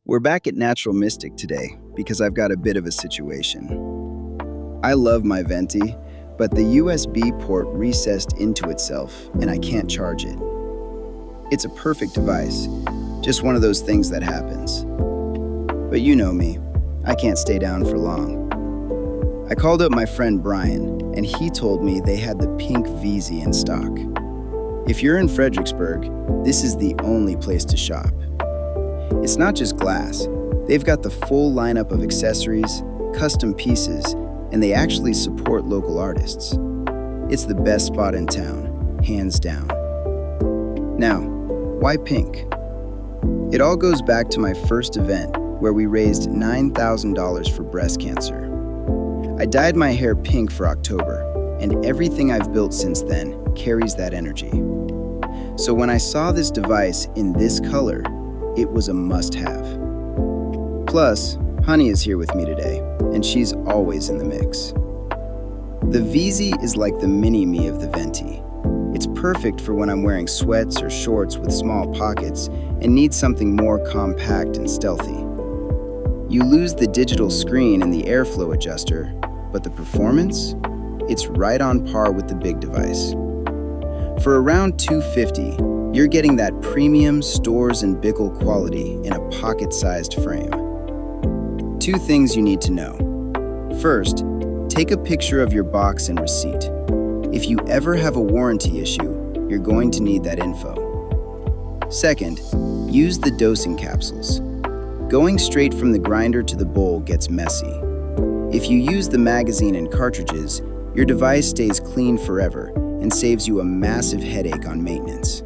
We're back at Natural Mystic today because I've got a bit of a situation. I love my Venti, but the USB port recessed into itself and I can't charge it. It's a perfect device, just one of those things that happens. But you know me, I can't stay down for long. I called up my friend Brian, and he told me they had the pink Veazy in stock. If you're in Fredericksburg, this is the only place to shop. It's not just glass. They've got the full lineup of accessories, custom pieces, and they actually support local artists. It's the best spot in town, hands down. Now, why pink? It all goes back to my first event where we raised $9,000 for breast cancer. I dyed my hair pink for October, and everything I've built since then carries that energy. So when I saw this device in this color, it was a must-have. Plus, Honey is here with me today, and she's always in the mix. The Veazy is like the mini-me of the Venti. It's perfect for when I'm wearing sweats or shorts with small pockets and need something more compact and stealthy. You lose the digital screen and the airflow adjuster, but the performance? It's right on par with the big device. For around $250, you're getting that premium Stores and Bickle quality in a pocket-sized frame. Two things you need to know. First, take a picture of your box and receipt. If you ever have a warranty issue, you're going to need that info. Second, use the dosing capsules. Going straight from the grinder to the bowl gets messy. If you use the magazine and cartridges, your device stays clean forever and saves you a massive headache on maintenance.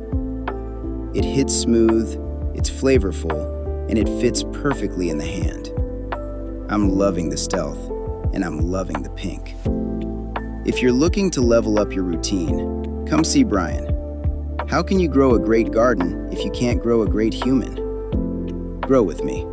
It hits smooth, it's flavorful, and it fits perfectly in the hand. I'm loving the stealth, and I'm loving the pink. If you're looking to level up your routine, come see Brian. How can you grow a great garden if you can't grow a great human? Grow with me.